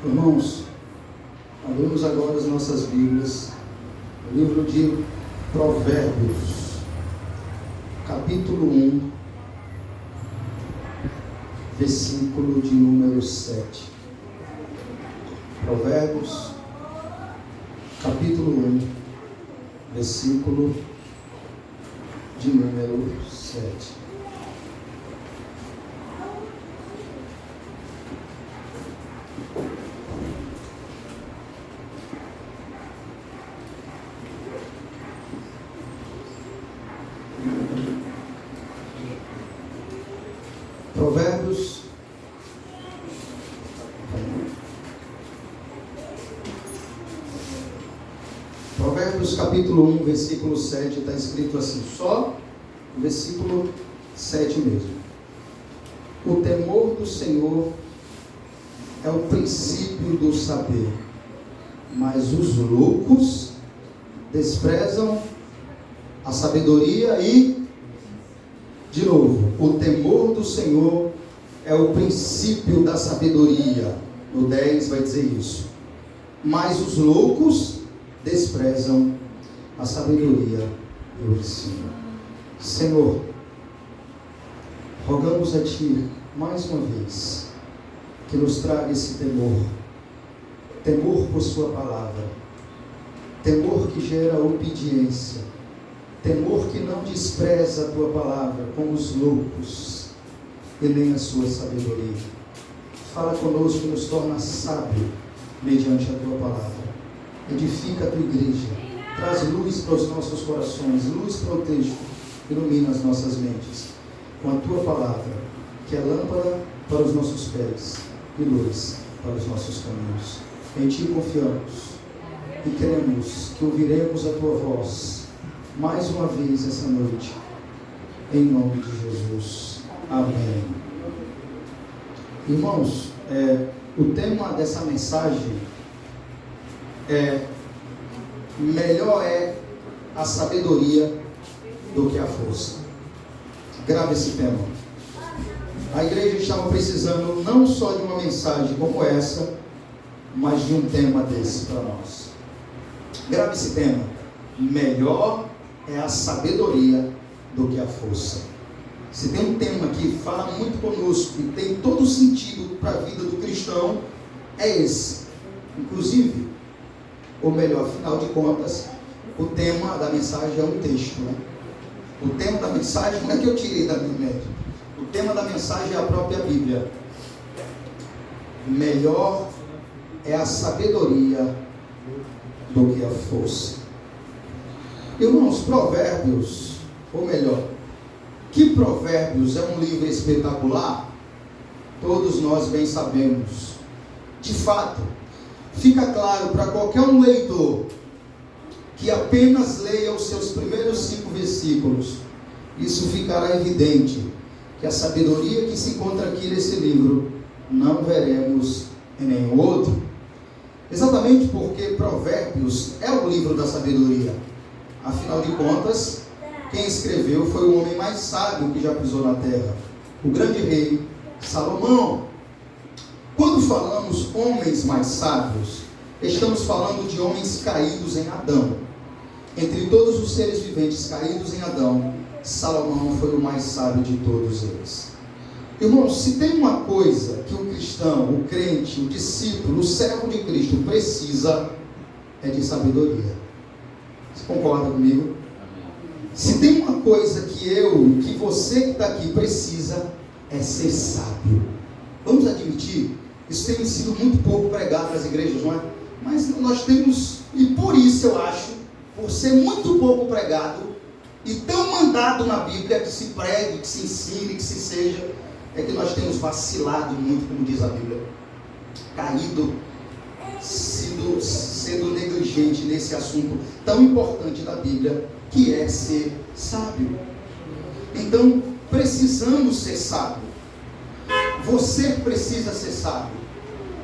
Irmãos, abrimos agora as nossas Bíblias, o livro de Provérbios, capítulo 1, versículo de número 7. Provérbios, capítulo 1, versículo de número 7. Provérbios capítulo 1, versículo 7, está escrito assim, só o versículo 7 mesmo. O temor do Senhor é o princípio do saber, mas os loucos desprezam a sabedoria e, de novo, o temor do Senhor é o princípio da sabedoria. No 10 vai dizer isso. Mas os loucos desprezam a sabedoria e o ensino. Senhor, rogamos a Ti mais uma vez que nos traga esse temor por Sua palavra, temor que gera obediência, temor que não despreza a Tua palavra como os loucos e nem a Sua sabedoria. Fala conosco e nos torna sábio mediante a Tua palavra. Edifica a Tua igreja, traz luz para os nossos corações, luz para o texto, ilumina as nossas mentes com a Tua palavra, que é lâmpada para os nossos pés e luz para os nossos caminhos. Em Ti confiamos e cremos que ouviremos a Tua voz mais uma vez essa noite, em nome de Jesus. Amém. Irmãos, o tema dessa mensagem melhor é a sabedoria do que a força. Grave esse tema. A igreja estava precisando não só de uma mensagem como essa, mas de um tema desse para nós. Grave esse tema. Melhor é a sabedoria do que a força. Se tem um tema que fala muito conosco e tem todo o sentido para a vida do cristão, é esse. Inclusive, ou melhor, afinal de contas, o tema da mensagem é um texto, né? O tema da mensagem não é que eu tirei da minha mente. O tema da mensagem é a própria Bíblia. Melhor é a sabedoria do que a força. Irmãos, Provérbios, ou melhor, que Provérbios é um livro espetacular? Todos nós bem sabemos. De fato, fica claro para qualquer um leitor que apenas leia os seus primeiros 5 versículos. Isso ficará evidente que a sabedoria que se encontra aqui nesse livro não veremos em nenhum outro. Exatamente porque Provérbios é o livro da sabedoria. Afinal de contas, quem escreveu foi o homem mais sábio que já pisou na terra, o grande rei Salomão. Quando falamos homens mais sábios, estamos falando de homens caídos em Adão. Entre todos os seres viventes caídos em Adão, Salomão foi o mais sábio de todos eles. Irmãos, se tem uma coisa que o cristão, o crente, o discípulo, o servo de Cristo precisa, é de sabedoria. Você concorda comigo? Se tem uma coisa que eu, que você que está aqui precisa, é ser sábio. Vamos admitir, isso tem sido muito pouco pregado nas igrejas, não é? Mas nós temos, e por isso eu acho, por ser muito pouco pregado, e tão mandado na Bíblia, que se pregue, que se ensine, que se seja, é que nós temos vacilado muito, como diz a Bíblia, caído, sendo negligente nesse assunto tão importante da Bíblia, que é ser sábio. Então, precisamos ser sábio. Você precisa ser sábio.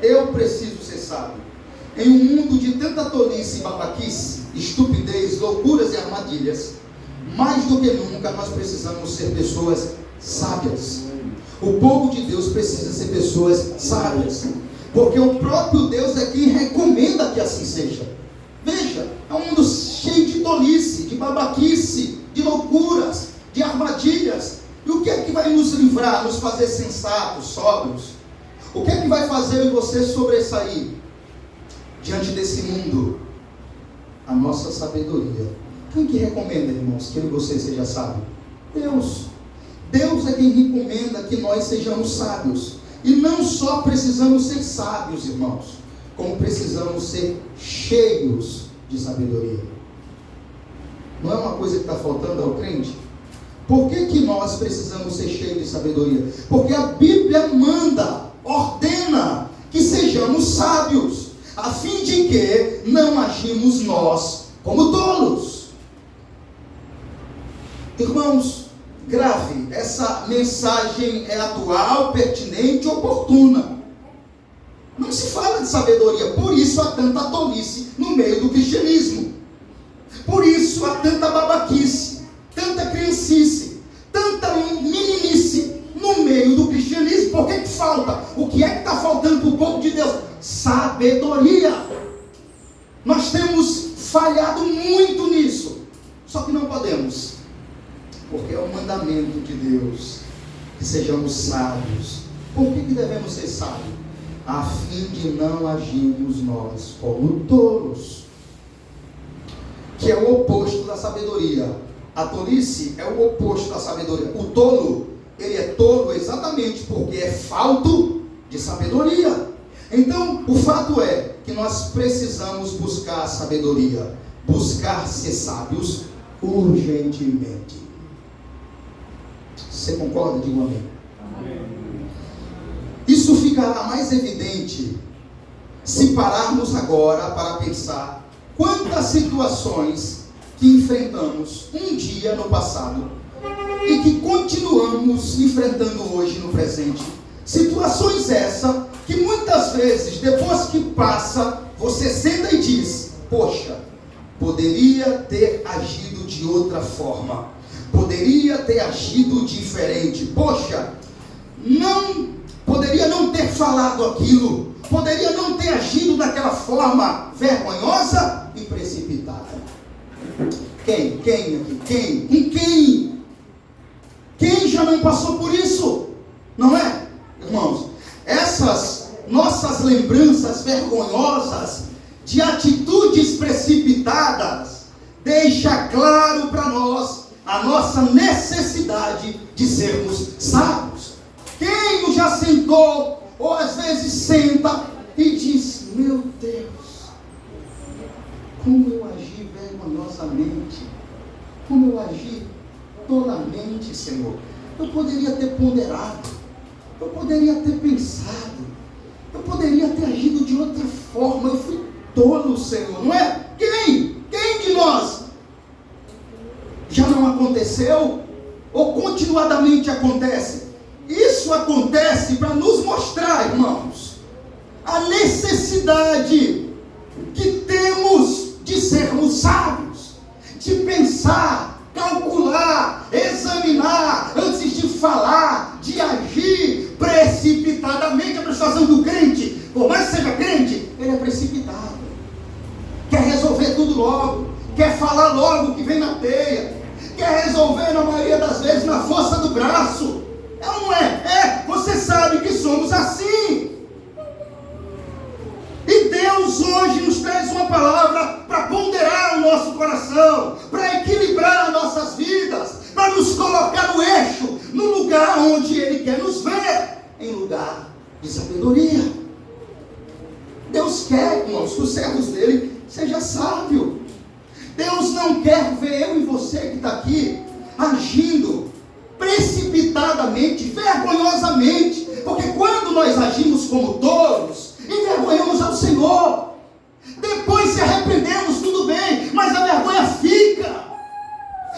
Eu preciso ser sábio. Em um mundo de tanta tolice e babaquice, estupidez, loucuras e armadilhas, mais do que nunca nós precisamos ser pessoas sábias. O povo de Deus precisa ser pessoas sábias. porque o próprio Deus é quem recomenda que assim seja. Veja, é um mundo cheio de tolice, de babaquice, de loucuras, de armadilhas. E o que é que vai nos livrar, nos fazer sensatos, sóbrios? O que é que vai fazer eu e você sobressair diante desse mundo? A nossa sabedoria. Quem que recomenda, irmãos, que eu e você seja sábio? Deus. Deus é quem recomenda que nós sejamos sábios. E não só precisamos ser sábios, irmãos, como precisamos ser cheios de sabedoria. Não é uma coisa que está faltando ao crente? Por que nós precisamos ser cheios de sabedoria? Porque a Bíblia manda, ordena que sejamos sábios, a fim de que não agimos nós como tolos. Irmãos, grave, essa mensagem é atual, pertinente, oportuna. Não se fala de sabedoria, por isso há tanta tolice no meio do cristianismo. Por isso há tanta babaquice, tanta criancice, tanta meninice no meio do cristianismo. Por que falta? O que é que está faltando para o povo de Deus? Sabedoria. Nós temos falhado muito nisso, só que não podemos, porque é um mandamento de Deus que sejamos sábios. Por que devemos ser sábios? A fim de não agirmos nós como tolos, que é o oposto da sabedoria. A tolice é o oposto da sabedoria. O tolo, ele é tolo exatamente porque é falto de sabedoria. Então, o fato é que nós precisamos buscar a sabedoria, buscar ser sábios urgentemente. Você concorda? Diga um amém. Amém. Isso ficará mais evidente se pararmos agora para pensar quantas situações que enfrentamos um dia no passado e que continuamos enfrentando hoje no presente. Situações essas que muitas vezes, depois que passa, você senta e diz: poxa, poderia ter agido de outra forma, poderia ter agido diferente, poxa, poderia não ter falado aquilo, poderia não ter agido daquela forma vergonhosa e precipitada. Quem aqui? Quem já não passou por isso? Não é, irmãos? Essas nossas lembranças vergonhosas de atitudes precipitadas deixa claro para nós a nossa necessidade de sermos sábios. Quem não já sentou, ou às vezes senta e diz: meu Deus, como eu agi vergonhosamente, como eu agi tolamente, Senhor. Eu poderia ter ponderado, eu poderia ter pensado, eu poderia ter agido de outra forma. Eu fui tolo, Senhor, não é? Quem de nós já não aconteceu? Ou continuadamente acontece? Isso acontece para nos mostrar, irmãos, a necessidade que temos de sermos sábios, de pensar, calcular, examinar antes de falar, de agir precipitadamente. A persuasão do crente, por mais que seja crente, ele é precipitado, quer resolver tudo logo, quer falar logo o que vem na teia, quer resolver na maioria das vezes na força do braço. É ou não é? Você sabe que somos assim. E Deus hoje nos traz uma palavra para ponderar o nosso coração, para equilibrar nossas vidas, para nos colocar no eixo, no lugar onde Ele quer nos ver, em lugar de sabedoria. Deus quer, irmãos, que os servos dele seja sábio. Deus não quer ver eu e você que está aqui agindo precipitadamente, vergonhosamente, porque quando nós agimos como tolos, envergonhamos ao Senhor. Depois se arrependemos, tudo bem, mas a vergonha fica,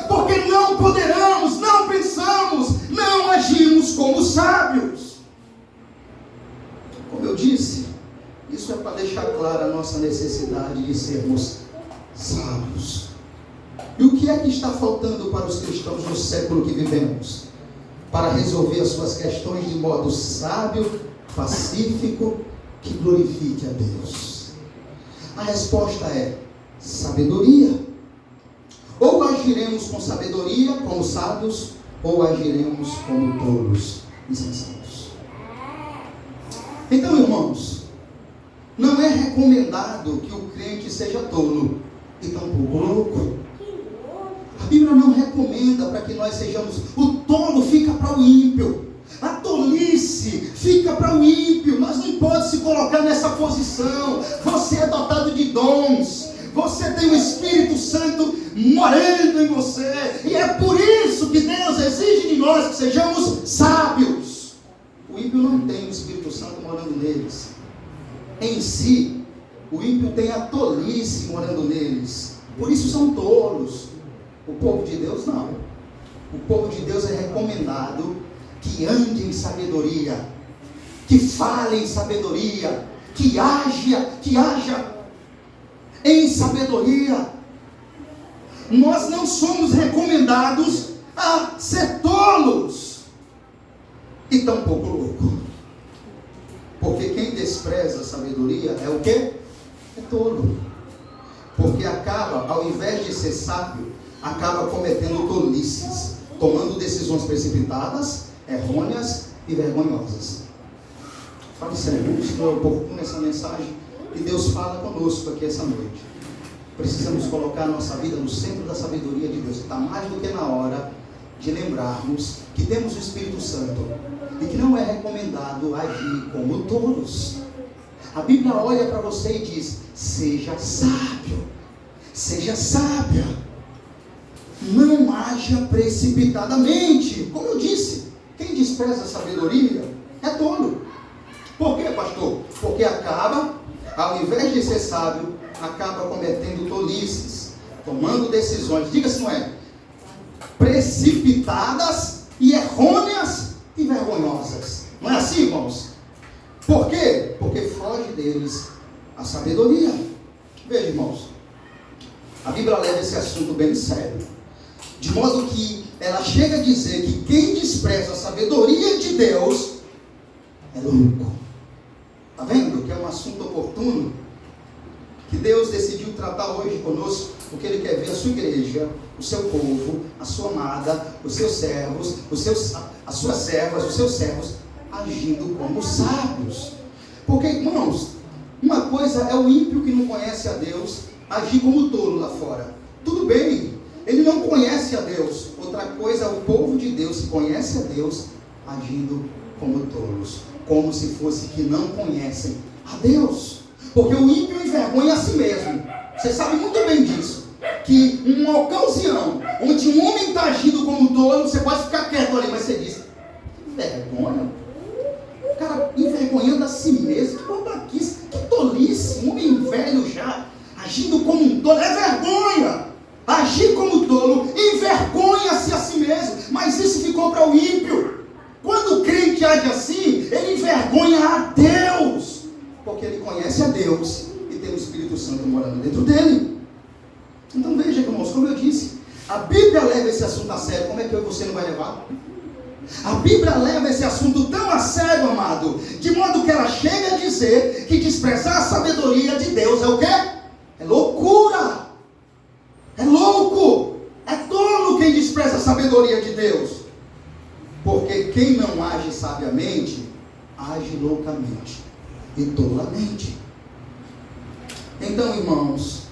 porque não ponderamos, não pensamos, não agimos como sábios. Como eu disse, isso é para deixar clara a nossa necessidade de sermos sábios. E o que é que está faltando para os cristãos no século que vivemos, para resolver as suas questões de modo sábio, pacífico que glorifique a Deus? A resposta é sabedoria. Ou agiremos com sabedoria, como sábios, ou agiremos como tolos, insensatos. Então, irmãos, não é recomendado que o crente seja tolo e tampouco louco. A Bíblia não recomenda para que nós sejamos. O tolo fica para o ímpio. A tolice fica para o ímpio. Nós não podemos se colocar nessa posição. Você é dotado de dons. Você tem o Espírito Santo morando em você. E é por isso que Deus exige de nós que sejamos sábios. O ímpio não tem o Espírito Santo morando neles. Em si, o ímpio tem a tolice morando neles. Por isso são tolos. O povo de Deus não. O povo de Deus é recomendado que ande em sabedoria, que fale em sabedoria, que haja em sabedoria. Nós não somos recomendados a ser tolos e tampouco louco. Porque quem despreza a sabedoria é o quê? É tolo. Porque acaba, ao invés de ser sábio, acaba cometendo tolices, tomando decisões precipitadas, errôneas e vergonhosas. Fale sério, isso é oportuno essa mensagem que Deus fala conosco aqui essa noite. Precisamos colocar a nossa vida no centro da sabedoria de Deus. Está mais do que na hora de lembrarmos que temos o Espírito Santo e que não é recomendado agir como tolos. A Bíblia olha para você e diz: seja sábio, seja sábia, não haja precipitadamente. Como eu disse, quem despreza a sabedoria é tolo. Por quê, pastor? Porque acaba, ao invés de ser sábio, acaba cometendo tolices, tomando decisões, diga se não é, precipitadas e errôneas e vergonhosas. Não é assim, irmãos? Por quê? Porque foge deles a sabedoria. Veja, irmãos, a Bíblia leva esse assunto bem sério, de modo que ela chega a dizer que quem despreza a sabedoria de Deus é louco. Está vendo que é um assunto oportuno, que Deus decidiu tratar hoje conosco, porque Ele quer ver a sua igreja, o seu povo, a sua amada, os seus servos, as suas servas, os seus servos, agindo como sábios. Porque, irmãos, uma coisa é o ímpio que não conhece a Deus agir como tolo lá fora. Tudo bem, ele não conhece a Deus. Outra coisa é o povo de Deus que conhece a Deus agindo como tolos, como se fosse que não conhecem a Deus. Porque o ímpio envergonha a si mesmo. Você sabe muito bem disso. Que uma ocasião onde um homem está agindo como tolo, você pode ficar quieto ali, mas você diz: que vergonha. O cara envergonhando a si mesmo. Que babaquice, que tolice. Um homem velho já agindo como um tolo. É vergonha. Agir como tolo envergonha-se a si mesmo. Mas isso ficou para o ímpio. Quando o crente age assim, ele envergonha a Deus. Porque ele conhece a Deus e tem o Espírito Santo morando dentro dele. Então veja, irmãos, como eu disse, a Bíblia leva esse assunto a sério. Como é que eu e você não vai levar? A Bíblia leva esse assunto tão a sério, amado, de modo que ela chega a dizer que desprezar a sabedoria de Deus é o quê? É loucura. É louco. É tolo quem despreza a sabedoria de Deus. Porque quem não age sabiamente, age loucamente e tolamente. Então, irmãos,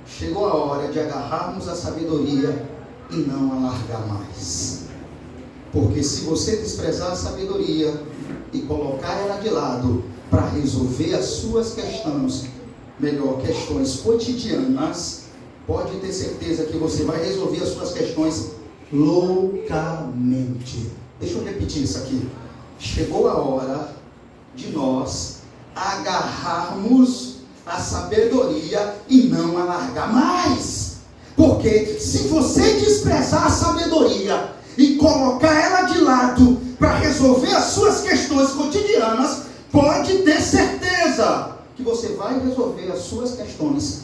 chegou a hora de agarrarmos a sabedoria e não a largar mais. Porque se você desprezar a sabedoria e colocar ela de lado para resolver as suas questões cotidianas, pode ter certeza que você vai resolver as suas questões loucamente. Deixa eu repetir isso aqui. Chegou a hora de nós agarrarmos a sabedoria e não a largar mais. Porque se você desprezar a sabedoria e colocar ela de lado para resolver as suas questões cotidianas, pode ter certeza que você vai resolver as suas questões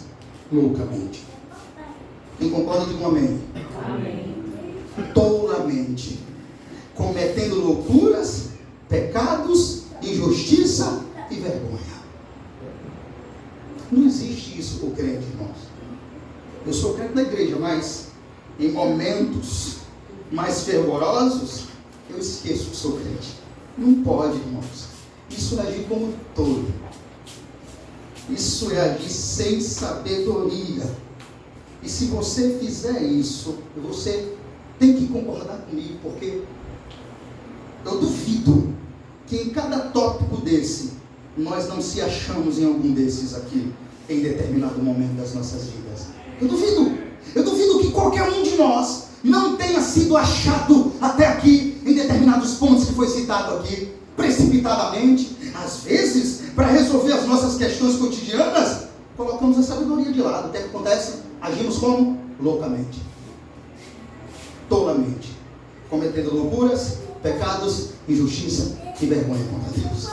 loucamente. Quem concorda, diga um amém. Amém. Tolamente, cometendo loucuras, pecados, injustiça e vergonha. Não existe isso para o crente, irmãos. Eu sou crente da igreja, mas em momentos mais fervorosos, eu esqueço que sou crente. Não pode, irmãos. Isso é agir como tolo. Isso é agir sem sabedoria. E se você fizer isso, você tem que concordar comigo, porque eu duvido que em cada tópico desse, nós não se achamos em algum desses aqui, em determinado momento das nossas vidas. Eu duvido que qualquer um de nós não tenha sido achado até aqui, em determinados pontos que foi citado aqui, precipitadamente. Às vezes, para resolver as nossas questões cotidianas, colocamos a sabedoria de lado. O que acontece? Agimos como? Loucamente, tolamente, cometendo loucuras, pecados, injustiça e vergonha contra Deus.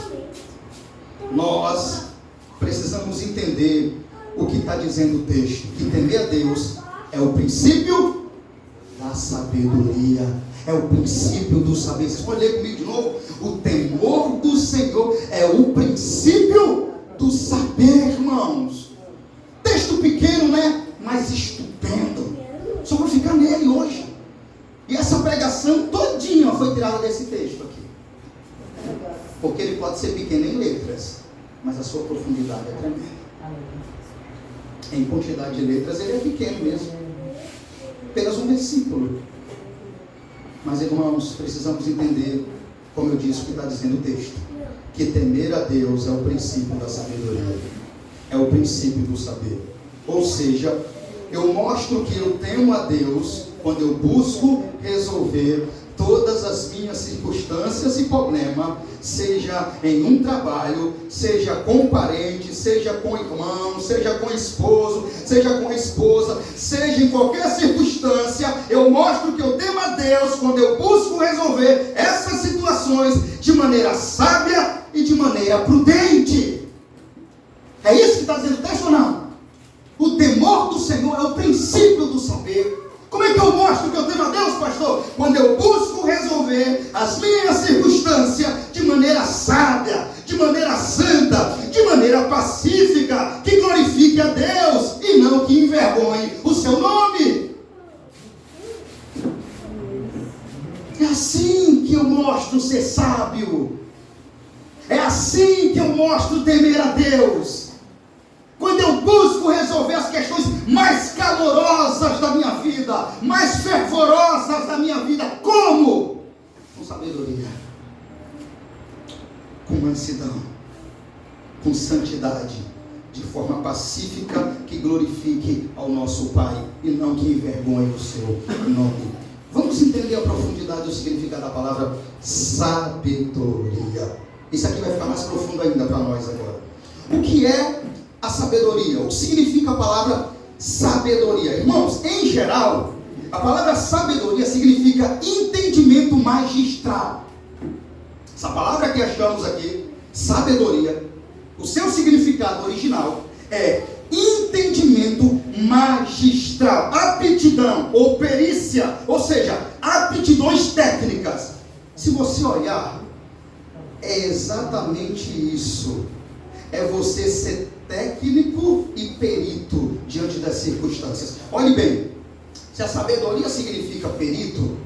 Nós precisamos entender o que está dizendo o texto, que temer a Deus é o princípio da sabedoria, é o princípio do saber. Vocês podem ler comigo de novo? O temor do Senhor é o princípio do saber, irmãos. Texto pequeno, né? Mas estupendo. Só vou ficar nele hoje. E essa pregação todinha foi tirada desse texto aqui. Porque ele pode ser pequeno em letras, mas a sua profundidade é tremenda. Em quantidade de letras ele é pequeno mesmo. Apenas um versículo. Mas, irmãos, precisamos entender, como eu disse, o que está dizendo o texto. Que temer a Deus é o princípio da sabedoria. É o princípio do saber. Ou seja, eu mostro que eu temo a Deus quando eu busco resolver todas as minhas circunstâncias e problemas, seja em um trabalho, seja com parente, seja com irmão, seja com esposo, seja com esposa, seja em qualquer circunstância, eu mostro que eu temo a Deus quando eu busco resolver essas situações de maneira sábia e de maneira prudente. É isso que está dizendo o texto ou não? O temor do Senhor é o princípio do saber. Como é que eu mostro que eu temo a Deus, pastor? Quando eu busco resolver as minhas circunstâncias de maneira sábia, de maneira santa, de maneira pacífica, que glorifique a Deus e não que envergonhe o seu nome. É assim que eu mostro ser sábio. É assim que eu mostro temer a Deus. Quando eu busco resolver as questões mais calorosas da minha vida, mais fervorosas da minha vida, como? Com sabedoria, com mansidão, com santidade, de forma pacífica, que glorifique ao nosso Pai e não que envergonhe o seu nome. Vamos entender a profundidade do significado da palavra sabedoria. Isso aqui vai ficar mais profundo ainda para nós agora. O que é a sabedoria? O que significa a palavra sabedoria? Irmãos, em geral, a palavra sabedoria significa entendimento magistral. Essa palavra que achamos aqui, sabedoria, o seu significado original é entendimento magistral, aptidão ou perícia, ou seja, aptidões técnicas. Se você olhar, é exatamente isso. É você ser técnico e perito diante das circunstâncias. Olhe bem, se a sabedoria significa perito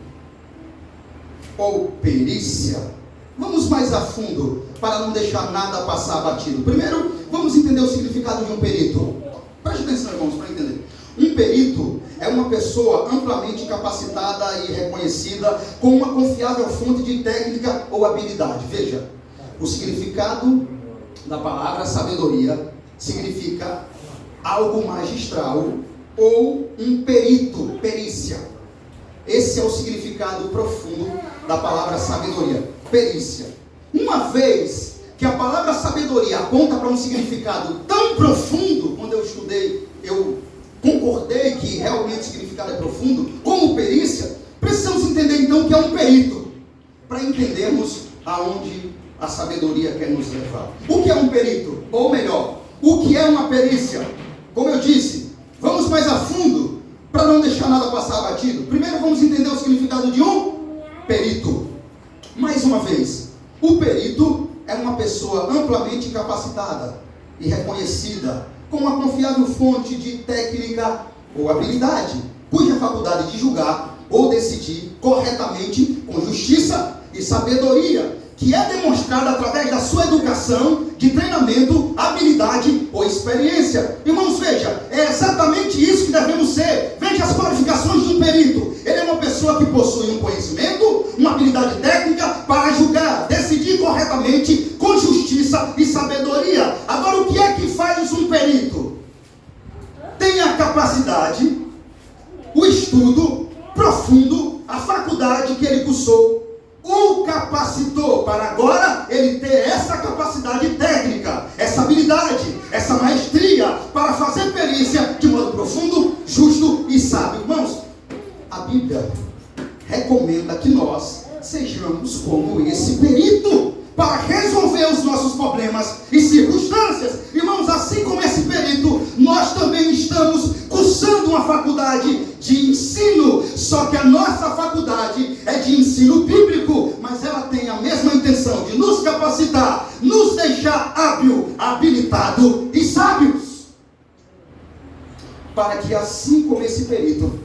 ou perícia, vamos mais a fundo para não deixar nada passar batido. Primeiro, vamos entender o significado de um perito. Preste atenção, irmãos, para entender. Um perito é uma pessoa amplamente capacitada e reconhecida com uma confiável fonte de técnica ou habilidade. Veja, o significado da palavra sabedoria significa algo magistral ou um perito, perícia. Esse é o significado profundo da palavra sabedoria, perícia. Uma vez que a palavra sabedoria aponta para um significado tão profundo, quando eu estudei, eu concordei que realmente o significado é profundo, como perícia, precisamos entender então o que é um perito, para entendermos aonde a sabedoria quer nos levar. O que é um perito? Ou melhor, o que é uma perícia? Como eu disse, vamos mais a fundo para não deixar nada passar batido. Primeiro vamos entender o significado de um perito. Mais uma vez, o perito é uma pessoa amplamente capacitada e reconhecida com uma confiável fonte de técnica ou habilidade, cuja faculdade de julgar ou decidir corretamente com justiça e sabedoria, que é demonstrada através da sua educação, de treinamento, habilidade ou experiência. Irmãos, veja, é exatamente isso que devemos ser. Veja as qualificações de um perito. Ele é uma pessoa que possui um conhecimento, uma habilidade técnica para julgar, decidir corretamente, com justiça e sabedoria. Agora, o que é que faz um perito? Tem a capacidade, o estudo profundo, a faculdade que ele cursou, o capacitou para agora ele ter essa capacidade técnica, essa habilidade, essa maestria para fazer perícia de modo profundo, justo e sábio. Irmãos, a Bíblia recomenda que nós sejamos como esse perito para resolver os nossos problemas e circunstâncias. Irmãos, assim como esse perito, nós também estamos cursando uma faculdade de ensino, só que a nossa faculdade é de ensino bíblico, mas ela tem a mesma intenção de nos capacitar, nos deixar hábil, habilitado e sábios, para que assim como esse perito,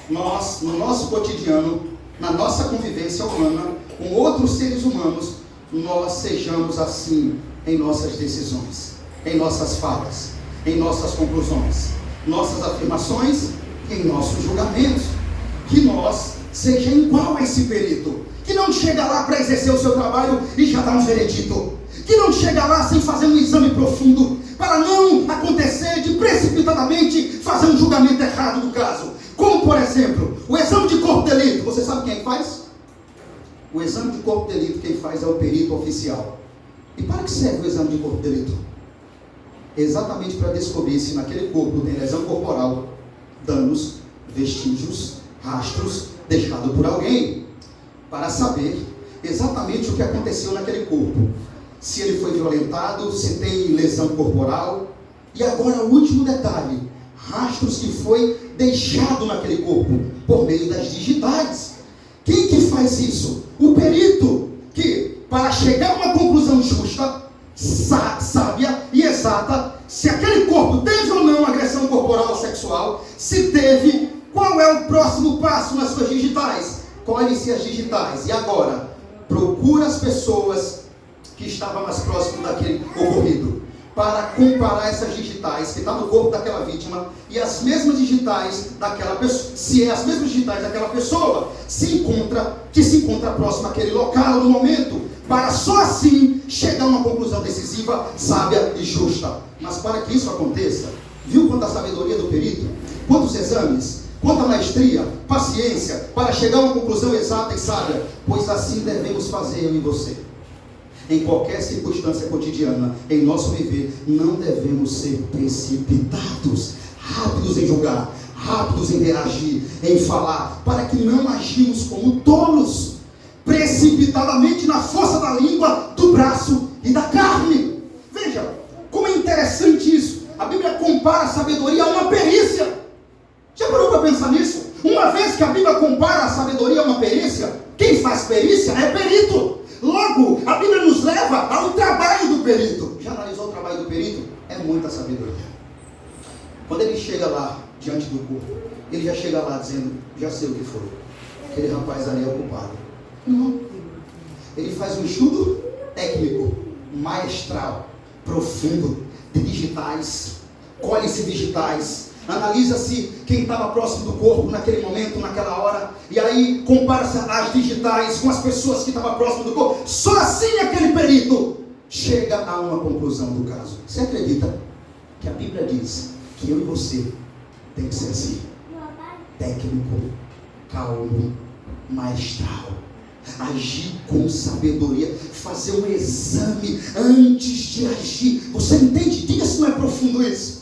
nós, no nosso cotidiano, na nossa convivência humana, com outros seres humanos, nós sejamos assim em nossas decisões, em nossas falas, em nossas conclusões, nossas afirmações e em nossos julgamentos. Que nós seja igual a esse perito, que não chega lá para exercer o seu trabalho e já dá um veredito, que não chega lá sem fazer um exame profundo, para não acontecer de precipitadamente fazer um julgamento errado do caso. Como, por exemplo, o exame de corpo de delito. Você sabe quem faz? O exame de corpo de delito quem faz é o perito oficial. E para que serve o exame de corpo de delito? Exatamente para descobrir se naquele corpo tem lesão corporal, danos, vestígios, rastros deixados por alguém, para saber exatamente o que aconteceu naquele corpo, se ele foi violentado, se tem lesão corporal. E agora o último detalhe: rastros que foi deixado naquele corpo por meio das digitais. Quem que faz isso? O perito, que para chegar a uma conclusão justa, sábia e exata, se aquele corpo teve ou não agressão corporal ou sexual, se teve, qual é o próximo passo nas suas digitais? Colhe-se as digitais. E agora, procura as pessoas que estavam mais próximas daquele ocorrido, para comparar essas digitais que estão no corpo daquela vítima e as mesmas digitais daquela pessoa, se é as mesmas digitais daquela pessoa que se encontra próximo àquele local no momento, para só assim chegar a uma conclusão decisiva, sábia e justa. Mas para que isso aconteça, viu quanta sabedoria do perito, quantos exames, quanta maestria, paciência, para chegar a uma conclusão exata e sábia? Pois assim devemos fazer eu e você. Em qualquer circunstância cotidiana, em nosso viver, não devemos ser precipitados, rápidos em julgar, rápidos em reagir, em falar, para que não agimos como tolos, precipitadamente na força da língua, do braço e da carne. Veja, como é interessante isso. A Bíblia compara a sabedoria a uma perícia. Já parou para pensar nisso? Uma vez que a Bíblia compara a sabedoria a uma perícia, quem faz perícia é perito. Logo, a Bíblia nos leva ao trabalho do perito. Já analisou o trabalho do perito? É muita sabedoria. Quando ele chega lá, diante do corpo, ele já chega lá dizendo: já sei o que foi, aquele rapaz ali é o culpado. Não. Ele faz um estudo técnico, maestral, profundo, de digitais, colhe-se digitais, analisa-se quem estava próximo do corpo naquele momento, naquela hora, e aí compara-se as digitais com as pessoas que estavam próximo do corpo. Só assim aquele perito chega a uma conclusão do caso. Você acredita que a Bíblia diz que eu e você tem que ser assim? Técnico, calmo, maestral, agir com sabedoria, fazer um exame antes de agir. Você entende? Diga se não é profundo isso.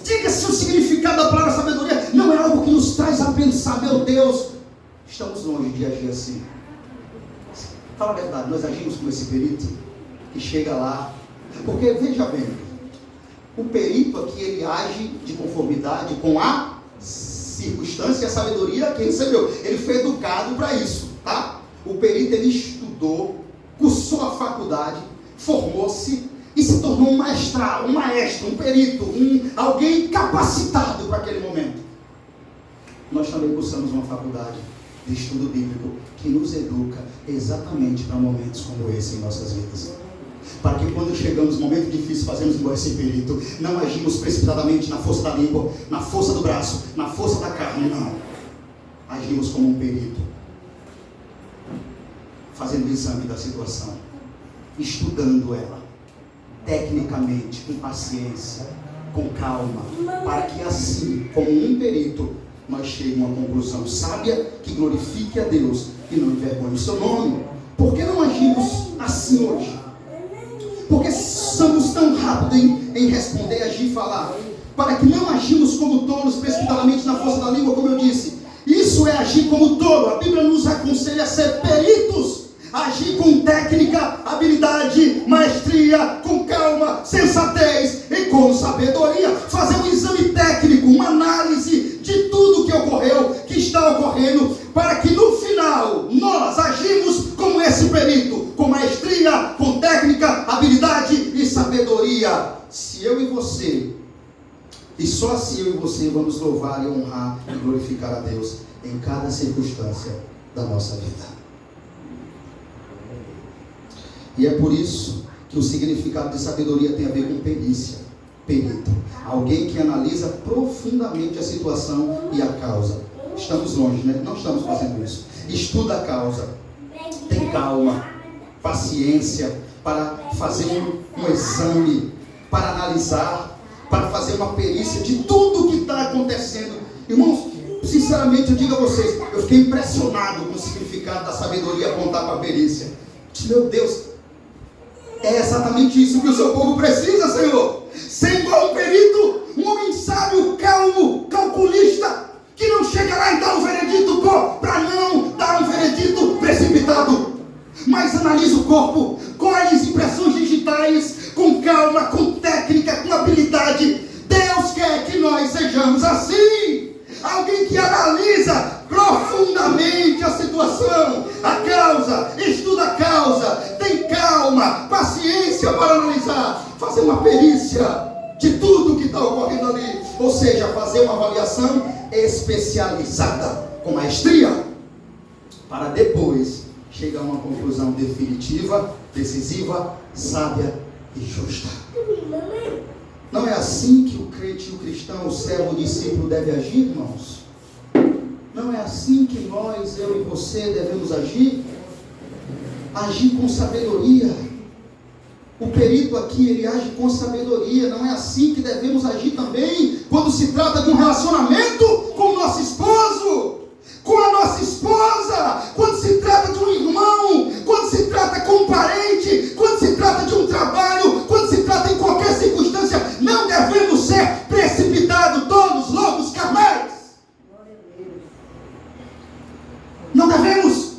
Diga se o significado da palavra sabedoria não é algo que nos traz a pensar: meu Deus, estamos longe de agir assim. Fala a verdade, nós agimos como esse perito que chega lá, porque veja bem, o perito aqui ele age de conformidade com a circunstância e a sabedoria que recebeu. Ele foi educado para isso, tá? O perito ele estudou, cursou a faculdade, formou-se e se se tornou um maestral, um maestro, um perito, alguém capacitado para aquele momento. Nós também cursamos uma faculdade de estudo bíblico que nos educa exatamente para momentos como esse em nossas vidas. Para que quando chegamos no momento difícil, fazemos igual esse perito. Não agimos precipitadamente na força da língua, na força do braço, na força da carne, não. Agimos como um perito, fazendo o exame da situação, estudando ela, tecnicamente, com paciência, com calma, para que assim, como um perito, nós cheguemos a uma conclusão sábia que glorifique a Deus e não envergonhe o seu nome. Por que não agimos assim hoje? Por que somos tão rápidos em responder, agir e falar? Para que não agimos como tolos, precipitadamente na força da língua, como eu disse. Isso é agir como tolo. A Bíblia nos aconselha a ser peritos, agir com técnica, habilidade, maestria, com calma, sensatez e com sabedoria. Fazer um exame técnico, uma análise de tudo que ocorreu, que está ocorrendo, para que no final nós agimos como esse perito, com maestria, com técnica, habilidade e sabedoria. Se eu e você, e só assim eu e você vamos louvar e honrar e glorificar a Deus em cada circunstância da nossa vida. E é por isso que o significado de sabedoria tem a ver com perícia, perito, alguém que analisa profundamente a situação e a causa. Estamos longe, né? Não estamos fazendo isso. Estuda a causa, tem calma, paciência para fazer um exame, para analisar, para fazer uma perícia de tudo que está acontecendo. Irmãos, sinceramente eu digo a vocês, eu fiquei impressionado com o significado da sabedoria apontar para a perícia. Meu Deus, é exatamente isso que o seu povo precisa, Senhor. Ser igual um perito, um homem sábio, calmo, calculista, que não chega lá e dá um veredito para não dar um veredito precipitado, mas analisa o corpo, colhe as impressões digitais, com calma, com técnica, com habilidade. Deus quer que nós sejamos assim. Alguém que analisa profundamente a situação, a causa, estuda a causa, tem calma, paciência para analisar, fazer uma perícia de tudo que está ocorrendo ali, ou seja, fazer uma avaliação especializada, com maestria, para depois chegar a uma conclusão definitiva, decisiva, sábia e justa. Não é assim que o crente, o cristão, o servo, o discípulo deve agir, irmãos? Não é assim que nós, eu e você, devemos agir? Agir com sabedoria. O perito aqui, ele age com sabedoria. Não é assim que devemos agir também quando se trata de um relacionamento com o nosso esposo, com a nossa esposa, quando se trata de um irmão, quando se trata com um parente, quando se trata de um trabalho, quando se trata em qualquer circunstância. Não devemos ser precipitados, tolos, loucos, carnais. Não devemos.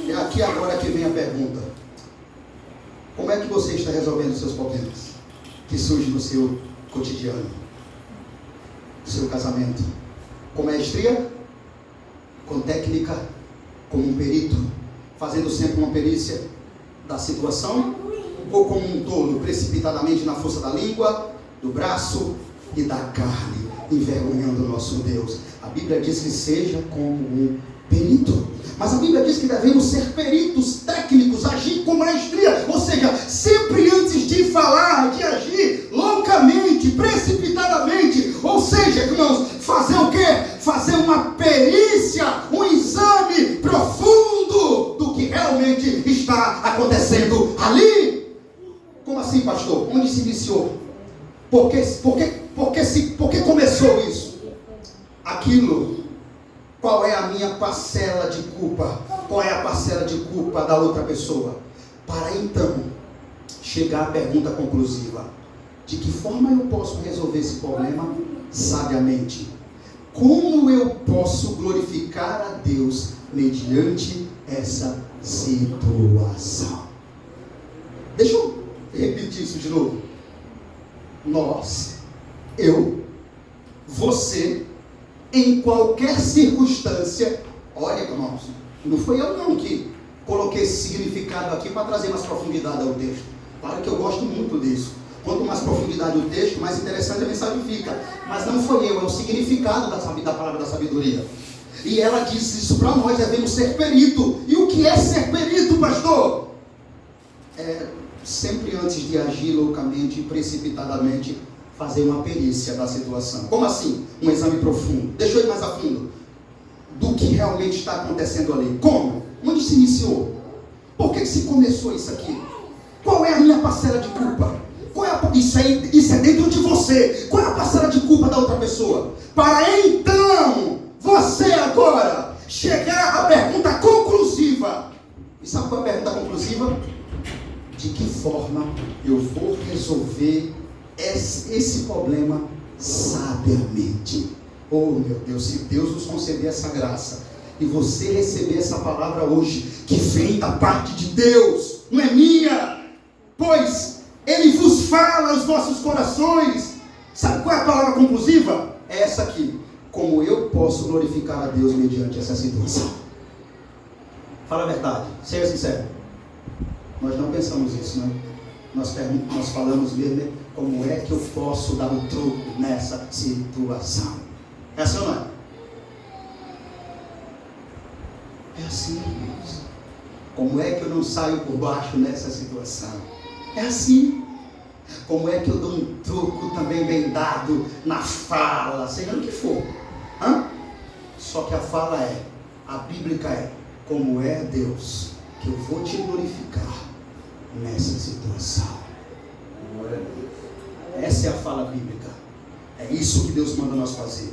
É aqui agora que vem a pergunta. Como é que você está resolvendo os seus problemas que surgem no seu cotidiano, no seu casamento? Com maestria? Com técnica? Como um perito? Fazendo sempre uma perícia da situação? Ou como um tolo, precipitadamente na força da língua, do braço e da carne, envergonhando o nosso Deus? A Bíblia diz que seja como um perito. Mas a Bíblia diz que devemos ser peritos, técnicos, agir com maestria. Ou seja, sempre antes de falar, de agir loucamente, precipitadamente. Ou seja, irmãos, fazer o quê? Fazer uma perícia, um exame profundo do que realmente está acontecendo ali. Como assim, pastor? Onde se iniciou? Por que começou isso? Aquilo. Qual é a minha parcela de culpa? Qual é a parcela de culpa da outra pessoa? Para então chegar à pergunta conclusiva: de que forma eu posso resolver esse problema sabiamente? Como eu posso glorificar a Deus mediante essa situação? Deixa eu repetir isso de novo. Nós, eu, você, em qualquer circunstância, olha, irmãos, não foi eu não que coloquei esse significado aqui para trazer mais profundidade ao texto. Claro que eu gosto muito disso. Quanto mais profundidade o texto, mais interessante a mensagem fica. Mas não foi eu, é o significado da palavra da sabedoria. E ela diz isso para nós, devemos ser perito. E o que é ser perito, pastor? É sempre antes de agir loucamente e precipitadamente, fazer uma perícia da situação. Como assim? Um exame profundo. Deixa eu ir mais a fundo. Do que realmente está acontecendo ali. Como? Onde se iniciou? Por que se começou isso aqui? Qual é a minha parcela de culpa? Isso é dentro de você. Qual é a parcela de culpa da outra pessoa? Para então, você agora, chegar à pergunta conclusiva. E sabe qual é a pergunta conclusiva? De que forma eu vou resolver esse problema sabiamente? Oh meu Deus, se Deus nos conceder essa graça e você receber essa palavra hoje, que vem da parte de Deus, não é minha, pois Ele vos fala aos vossos corações. Sabe qual é a palavra conclusiva? É essa aqui: como eu posso glorificar a Deus mediante essa situação? Fala a verdade, seja sincero. Nós não pensamos isso, né? Nós falamos mesmo, como é que eu posso dar um troco nessa situação? É assim ou não é? É assim, irmãos. Como é que eu não saio por baixo nessa situação? É assim. Como é que eu dou um troco também bem dado na fala, seja no que for? Só que a fala a bíblica como é Deus que eu vou te glorificar nessa situação. Essa é a fala bíblica. É isso que Deus manda nós fazer.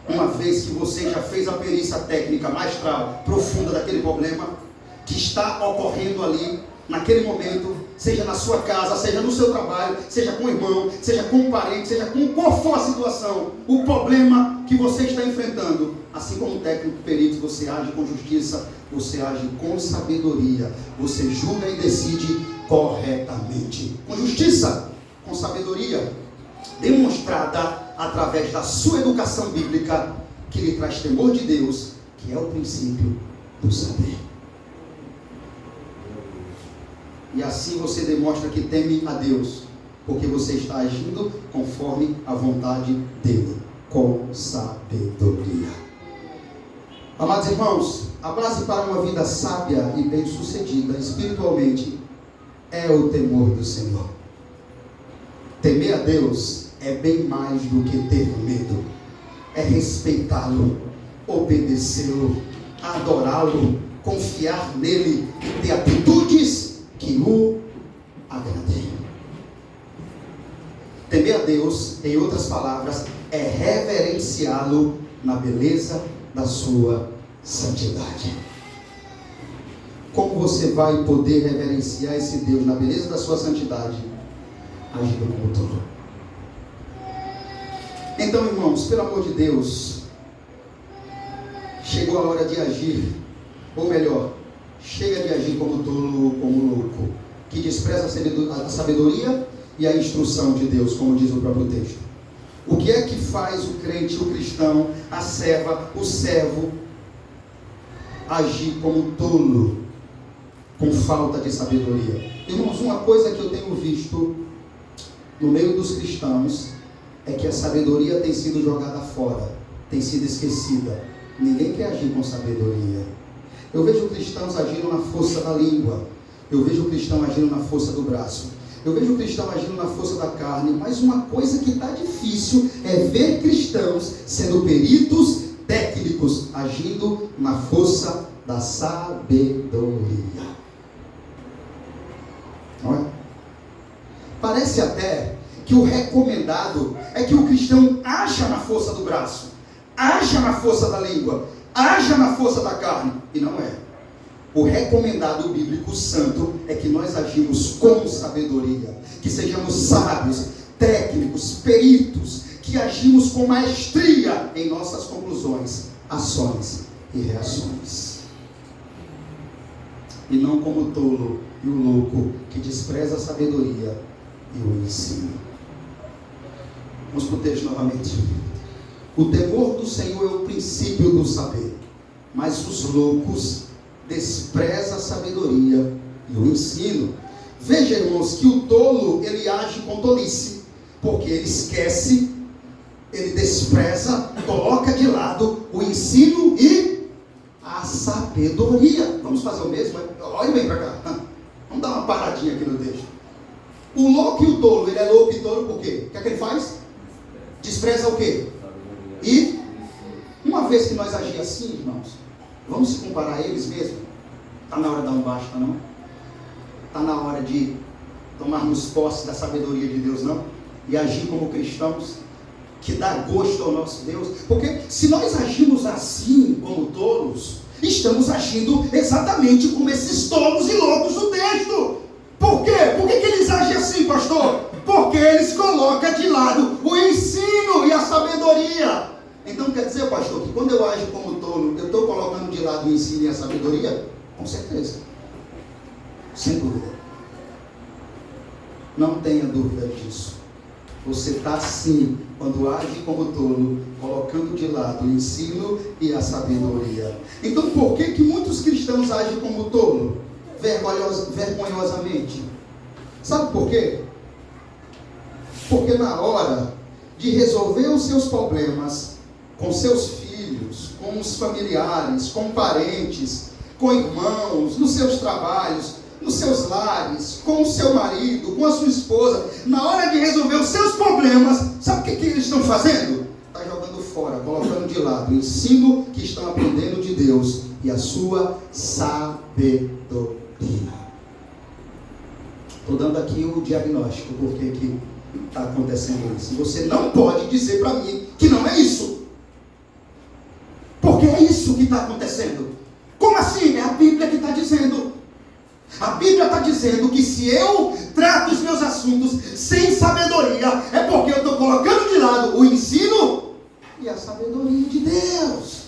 Uma vez que você já fez a perícia técnica maestral, profunda daquele problema que está ocorrendo ali, naquele momento, seja na sua casa, seja no seu trabalho, seja com o irmão, seja com um parente, seja com qual for a situação, o problema que você está enfrentando, assim como técnico perito, você age com justiça, você age com sabedoria, você julga e decide corretamente, com justiça, com sabedoria, demonstrada através da sua educação bíblica, que lhe traz temor de Deus, que é o princípio do saber. E assim você demonstra que teme a Deus, porque você está agindo conforme a vontade dele, com sabedoria. Amados irmãos, a base para uma vida sábia e bem-sucedida espiritualmente é o temor do Senhor. Temer a Deus é bem mais do que ter medo. É respeitá-lo, obedecê-lo, adorá-lo, confiar nele e ter atitudes que o agradem. Temer a Deus, em outras palavras, é reverenciá-lo na beleza da sua santidade. Como você vai poder reverenciar esse Deus na beleza da sua santidade? Agindo como tolo. Então, irmãos, pelo amor de Deus, chegou a hora de agir, ou melhor, chega de agir como tolo, como louco, que despreza a sabedoria e a instrução de Deus, como diz o próprio texto. O que é que faz o crente, o cristão, a serva, o servo, agir como tolo, com falta de sabedoria? Irmãos, uma coisa que eu tenho visto no meio dos cristãos é que a sabedoria tem sido jogada fora, tem sido esquecida. Ninguém quer agir com sabedoria. Eu vejo cristãos agindo na força da língua, eu vejo o cristão agindo na força do braço, eu vejo o cristão agindo na força da carne, mas uma coisa que está difícil é ver cristãos sendo peritos técnicos, agindo na força da sabedoria. Não é? Parece até que o recomendado é que o cristão haja na força do braço, haja na força da língua, haja na força da carne, e não é. O recomendado bíblico santo é que nós agimos com sabedoria, que sejamos sábios, técnicos, peritos, que agimos com maestria em nossas conclusões, ações e reações. E não como o tolo e o louco que despreza a sabedoria e o ensino. Vamos para o texto novamente. O temor do Senhor é o princípio do saber, mas os loucos despreza a sabedoria e o ensino. Veja, irmãos, que o tolo, ele age com tolice, porque ele esquece, ele despreza, coloca de lado o ensino e a sabedoria. Vamos fazer o mesmo? Olha bem para cá. Vamos dar uma paradinha aqui no texto. O louco e o tolo, ele é louco e tolo por quê? O que é que ele faz? Despreza o quê? E, uma vez que nós agimos assim, irmãos, vamos se comparar a eles mesmo? Está na hora de dar um basta, não? Está na hora de tomarmos posse da sabedoria de Deus, não? E agir como cristãos, que dá gosto ao nosso Deus. Porque se nós agimos assim, como tolos, estamos agindo exatamente como esses tolos e loucos do texto. Por quê? Por que eles agem assim, pastor? Porque eles colocam de lado o ensino e a sabedoria. Então quer dizer, pastor, que quando eu ajo como tolo, eu estou colocando de lado o ensino e a sabedoria? Com certeza. Sem dúvida. Não tenha dúvida disso. Você está sim, quando age como tolo, colocando de lado o ensino e a sabedoria. Então por que muitos cristãos agem como tolo? Vergonhosamente. Sabe por quê? Porque na hora de resolver os seus problemas com seus filhos, com os familiares, com parentes, com irmãos, nos seus trabalhos, nos seus lares, com o seu marido, com a sua esposa, na hora de resolver os seus problemas, sabe o que eles estão fazendo? Está jogando fora, colocando de lado o ensino que estão aprendendo de Deus e a sua sabedoria. Estou dando aqui o diagnóstico, por que está acontecendo isso. Você não pode dizer para mim que não é isso. Porque é isso que está acontecendo. Como assim? É a Bíblia que está dizendo. A Bíblia está dizendo que se eu trato os meus assuntos sem sabedoria, é porque eu estou colocando de lado o ensino e a sabedoria de Deus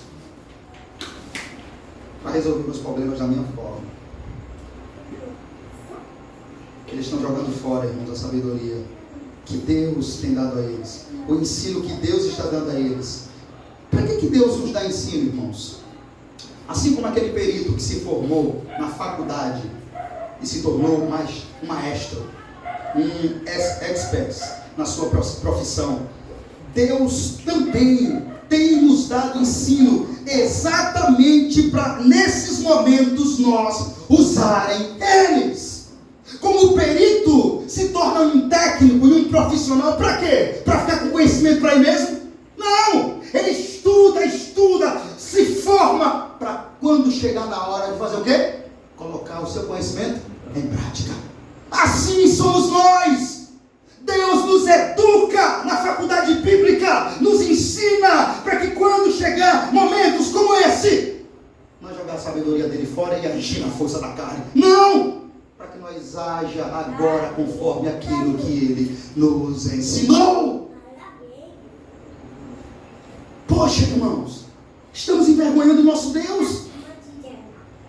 para resolver meus problemas da minha forma. Eles estão jogando fora, irmãos, a sabedoria que Deus tem dado a eles, o ensino que Deus está dando a eles. Para que Deus nos dá ensino, irmãos? Assim como aquele perito que se formou na faculdade e se tornou um maestro, um expert na sua profissão, Deus também tem nos dado ensino exatamente para nesses momentos nós usarem eles. Como o perito se torna um técnico e um profissional, para quê? Para ficar com conhecimento para ele mesmo? Não! Ele estuda, se forma para quando chegar na hora de fazer o quê? Colocar o seu conhecimento em prática. Assim somos nós. Deus nos educa na faculdade bíblica, nos ensina para que quando chegar momentos como esse, nós jogar a sabedoria dele fora e agir na força da carne. Não! Para que nós haja agora conforme aquilo que ele nos ensinou. Poxa, irmãos, estamos envergonhando o nosso Deus.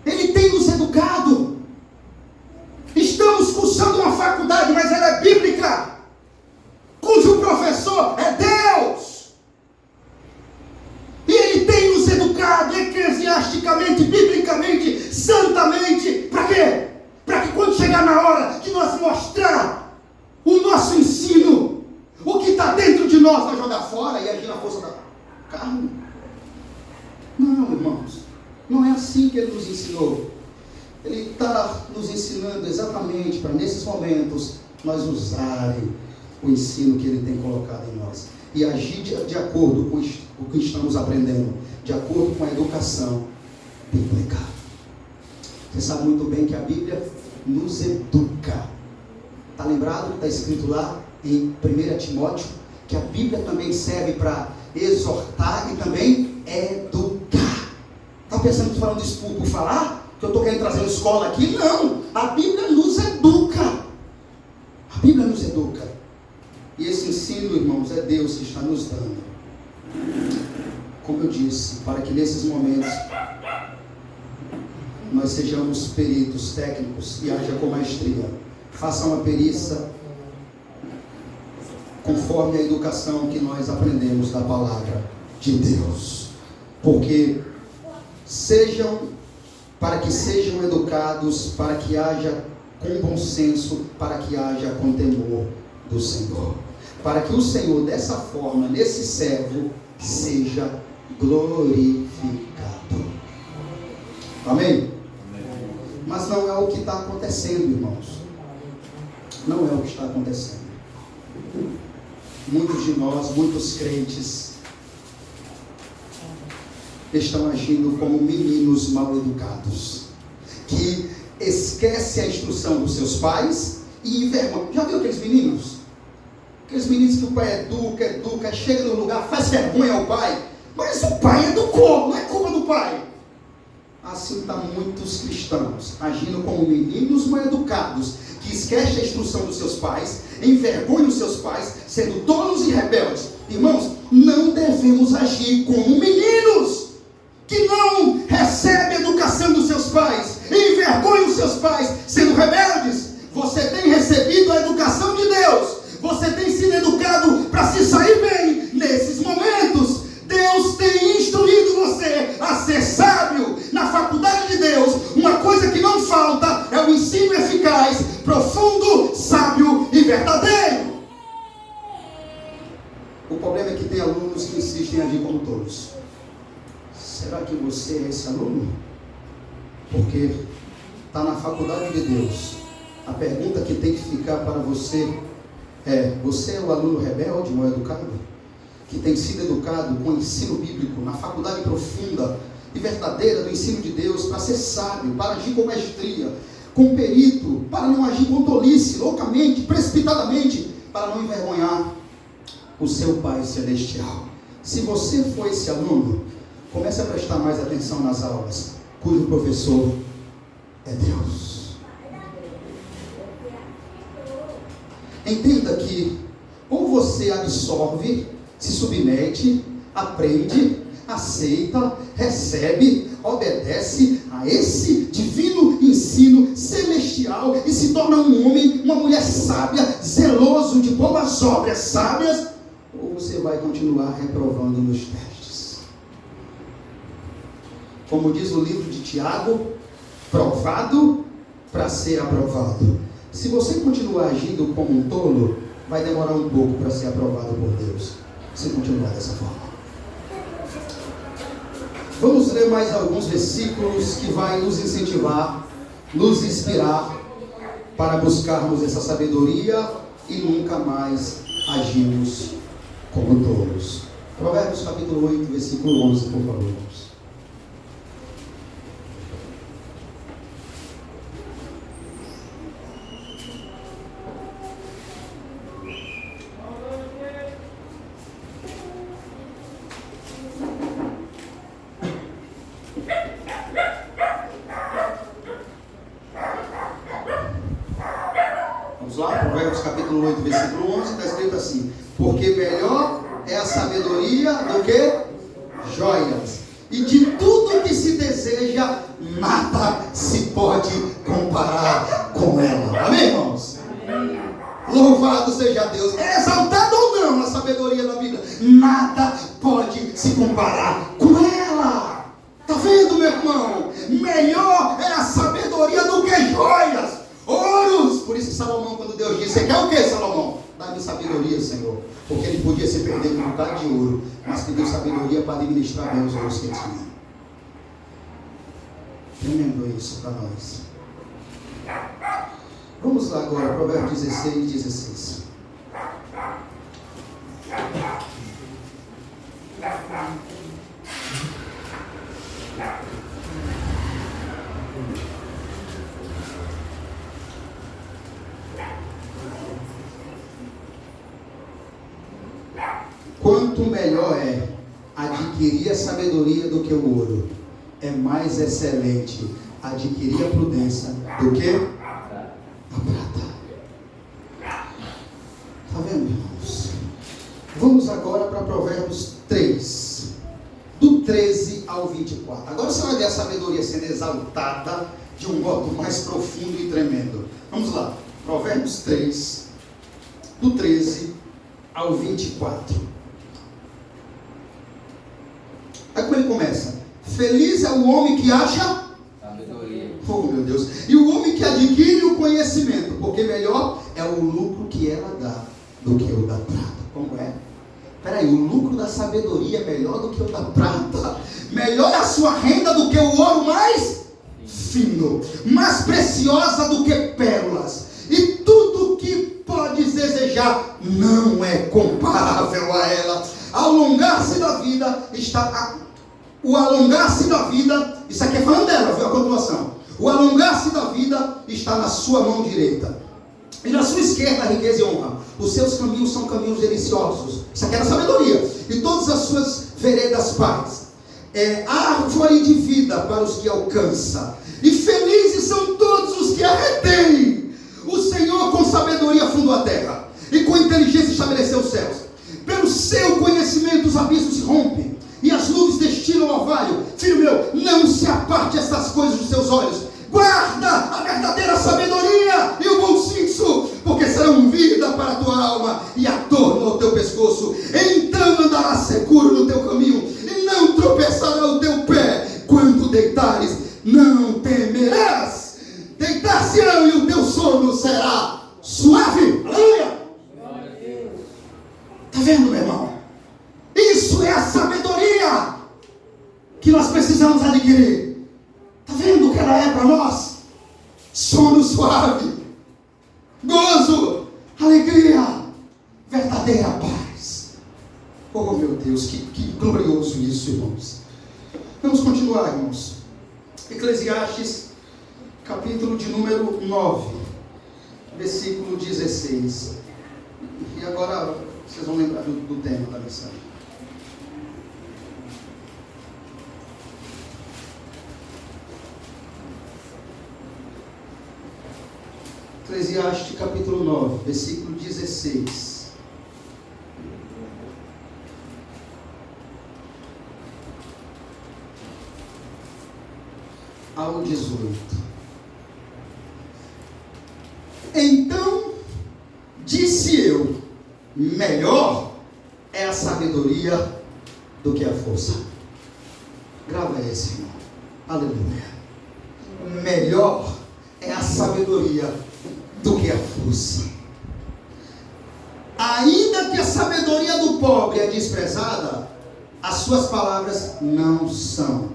Ele tem nos educado. Estamos cursando uma faculdade, mas ela é bíblica, cujo professor é Deus. E ele tem nos educado eclesiasticamente, biblicamente, santamente. Para quê? Para que quando chegar na hora de nós mostrar o nosso ensino, o que está dentro de nós, nós jogar fora e agir na força da carne. Não, irmãos, não é assim que ele nos ensinou. Ele está nos ensinando exatamente para nesses momentos nós usarem o ensino que ele tem colocado em nós e agir de acordo com o que estamos aprendendo, de acordo com a educação bíblica. Você sabe muito bem que a Bíblia nos educa. Está lembrado que está escrito lá em 1 Timóteo que a Bíblia também serve para exortar e também educar. Está pensando que estou falando isso por falar? Que eu estou querendo trazer uma escola aqui? Não! A Bíblia nos educa. A Bíblia nos educa. E esse ensino, irmãos, é Deus que está nos dando. Como eu disse, para que nesses momentos nós sejamos peritos, técnicos e haja com maestria. Faça uma perícia conforme a educação que nós aprendemos da palavra de Deus. Porque sejam para que sejam educados, para que haja com bom senso, para que haja com temor do Senhor. Para que o Senhor, dessa forma, nesse servo, seja glorificado. Amém? Mas não é o que está acontecendo, irmãos. Não é o que está acontecendo. Muitos de nós, muitos crentes, estão agindo como meninos mal educados, que esquecem a instrução dos seus pais e envergonham. Já viu aqueles meninos? Aqueles meninos que o pai educa, chega no lugar, faz vergonha ao pai, mas o pai educou, não é culpa do pai. Assim estão muitos cristãos, agindo como meninos mal educados, que esquecem a instrução dos seus pais, envergonham os seus pais, sendo tolos e rebeldes. Irmãos, não devemos agir como meninos que não recebem a educação dos seus pais, envergonham os seus pais, sendo rebeldes. Você tem recebido a educação de Deus, você tem sido educado para se sair bem nesses momentos. Deus tem instruído você a ser sábio. Na faculdade de Deus, uma coisa que não falta é o ensino eficaz, profundo, sábio e verdadeiro. O problema é que tem alunos que insistem em agir como tolos. Será que você é esse aluno? Porque está na faculdade de Deus. A pergunta que tem que ficar para você é: você é o aluno rebelde, mal educado? Que tem sido educado com o ensino bíblico, na faculdade profunda e verdadeira do ensino de Deus, para ser sábio, para agir com maestria, com perito, para não agir com tolice, loucamente, precipitadamente, para não envergonhar o seu Pai Celestial. Se você for esse aluno, comece a prestar mais atenção nas aulas, cujo professor é Deus. Entenda que ou você absorve, se submete, aprende, aceita, recebe, obedece a esse divino ensino celestial e se torna um homem, uma mulher sábia, zeloso de boas obras sábias, ou você vai continuar reprovando nos testes. Como diz o livro de Tiago, provado para ser aprovado. Se você continuar agindo como um tolo, vai demorar um pouco para ser aprovado por Deus, se continuar dessa forma. Vamos ler mais alguns versículos que vai nos incentivar, nos inspirar para buscarmos essa sabedoria e nunca mais agirmos como tolos. Provérbios capítulo 8, versículo 11, por favor. Provérbios capítulo 8, versículo 11, está escrito assim: porque melhor é a sabedoria do que joias, e de tudo que se deseja, nada se pode comparar com ela. Amém, irmãos? Amém. Louvado seja Deus. É exaltado ou não a sabedoria da vida? Nada pode se comparar com ela. Está vendo, meu irmão? Melhor é a sabedoria do que joias, ouros. Por isso que Salomão, quando Deus disse: você quer o que, Salomão? Dá-me sabedoria, Senhor. Porque ele podia se perder com um bocado de ouro, mas pediu sabedoria para administrar bem os ouros que tinha. Tremendo isso para nós. Vamos lá agora, Provérbios 16, 16. Quanto melhor é adquirir a sabedoria do que o ouro, é mais excelente adquirir a prudência do que a prata. Está vendo, irmãos? Vamos agora para Provérbios 3, do 13 ao 24. Agora você vai ver a sabedoria sendo exaltada de um modo mais profundo e tremendo. Vamos lá, Provérbios 3, do 13 ao 24. Aí como ele começa: feliz é o homem que acha Oh, meu Deus. E o homem que adquire o conhecimento, porque melhor é o lucro que ela dá do que o da prata. Como é? Peraí, o lucro da sabedoria é melhor do que o da prata. Melhor é a sua renda do que o ouro mais fino, mais preciosa do que pérolas. E tudo que podes desejar não é comparável a ela. Alongar-se da vida está... O alongar-se da vida, isso aqui é falando dela, viu a continuação. O alongar-se da vida está na sua mão direita. E na sua esquerda a riqueza e honra. Os seus caminhos são caminhos deliciosos. Isso aqui é a sabedoria. E todas as suas veredas paz. Árvore de vida para os que alcança. E felizes são todos os que a retêm. O Senhor com sabedoria fundou a terra. E com inteligência estabeleceu os céus. Pelo seu conhecimento os abismos se rompem. E as nuvens destilam ao orvalho. Filho meu, não se aparte estas coisas dos seus olhos. Guarda a verdadeira sabedoria e o bom senso, porque serão vida para a tua alma e adorno ao teu pescoço. Então andarás seguro no teu caminho e não tropeçará o teu pé. Quando deitares, não temerás. Deitar-se-ão e o teu sono será suave. Aleluia! Está vendo, meu irmão? Isso é a sabedoria que nós precisamos adquirir. Está vendo o que ela é para nós? Sono suave, gozo, alegria, verdadeira paz. Oh meu Deus, que glorioso isso, irmãos. Vamos continuar, irmãos. Eclesiastes, capítulo de número 9, versículo 16. E agora vocês vão lembrar do tema da mensagem. Eclesiastes capítulo 9, versículo 16. Ao 18. Então disse eu, melhor é a sabedoria do que a força. Grava esse, irmão. Aleluia. Melhor é a sabedoria do que a força. Ainda que a sabedoria do pobre é desprezada, as suas palavras não são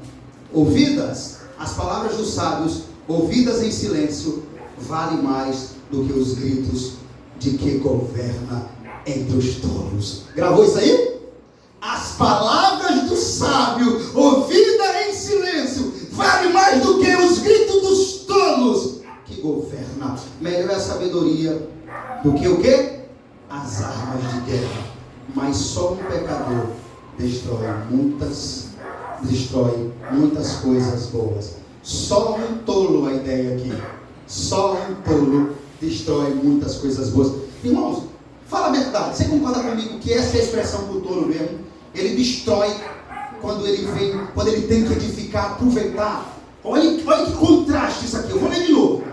ouvidas. As palavras dos sábios, ouvidas em silêncio, valem mais do que os gritos de que governa entre os tolos. Gravou isso aí? As palavras do sábio, ouvidas em silêncio, valem mais do que os gritos dos tolos que governa. Melhor é a sabedoria do que o quê? As armas de guerra. Mas só um pecador destrói muitas coisas boas. Só um tolo, a ideia aqui. Só um tolo destrói muitas coisas boas. Irmãos, fala a verdade. Você concorda comigo que essa é a expressão do tolo mesmo? Ele destrói quando ele tem que edificar, aproveitar. Olha que contraste isso aqui. Eu vou ler de novo.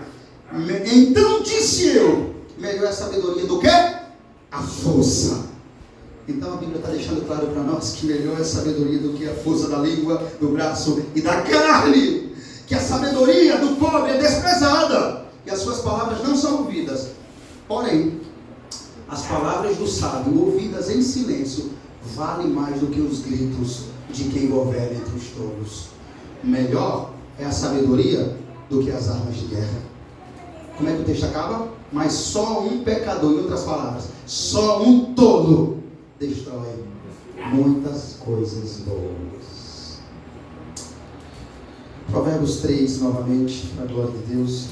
Então disse eu, melhor é a sabedoria do que? A força. Então a Bíblia está deixando claro para nós que melhor é a sabedoria do que a força da língua, do braço e da carne. Que a sabedoria do pobre é desprezada e as suas palavras não são ouvidas. Porém, as palavras do sábio, ouvidas em silêncio, valem mais do que os gritos de quem governa entre os tolos. Melhor é a sabedoria do que as armas de guerra. Como é que o texto acaba? Mas só um pecador, em outras palavras, só um tolo destrói muitas coisas boas. Provérbios 3, novamente, para a glória de Deus.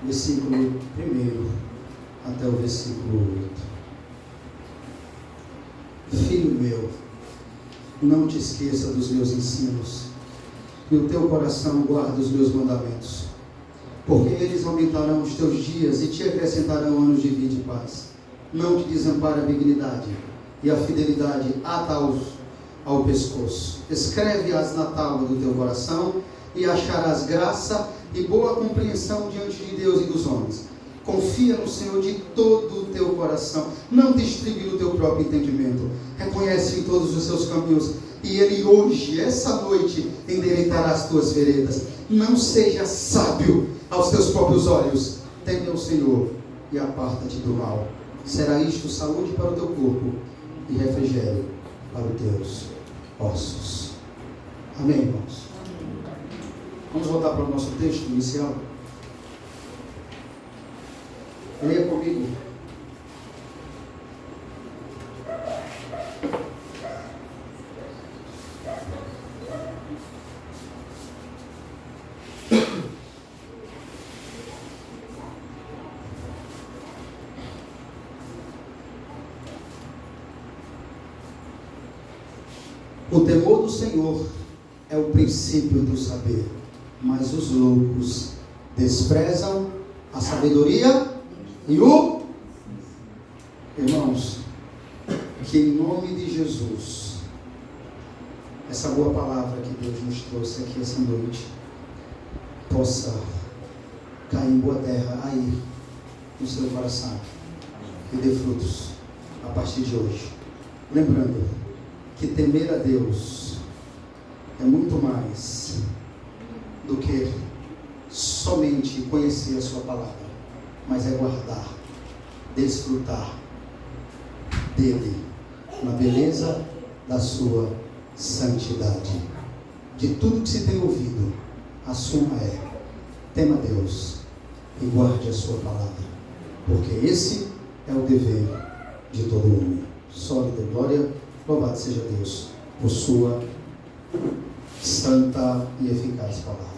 Versículo 1 até o versículo 8. Filho meu, não te esqueça dos meus ensinos, e o teu coração guarda os meus mandamentos, porque eles aumentarão os teus dias e te acrescentarão anos de vida e paz. Não te desampare a benignidade e a fidelidade ata ao pescoço. Escreve-as na tábua do teu coração e acharás graça e boa compreensão diante de Deus e dos homens. Confia no Senhor de todo o teu coração. Não distribui o teu próprio entendimento. Reconhece em todos os seus caminhos. E Ele hoje, essa noite, endireitará as tuas veredas. Não seja sábio aos teus próprios olhos. Teme ao Senhor e aparta-te do mal. Será isto saúde para o teu corpo e refrigério para os teus ossos. Amém, irmãos? Vamos voltar para o nosso texto inicial. Leia comigo. O temor do Senhor é o princípio do saber, mas os loucos desprezam a sabedoria e o... Irmãos, que em nome de Jesus, essa boa palavra que Deus nos trouxe aqui essa noite, possa cair em boa terra aí, no seu coração, e dê frutos a partir de hoje. Lembrando que temer a Deus é muito mais do que somente conhecer a sua palavra, mas é guardar, desfrutar dele, na beleza da sua santidade. De tudo que se tem ouvido, a suma é: tema a Deus e guarde a sua palavra, porque esse é o dever de todo homem. Sólida glória, louvado seja Deus por sua santa e eficaz palavra.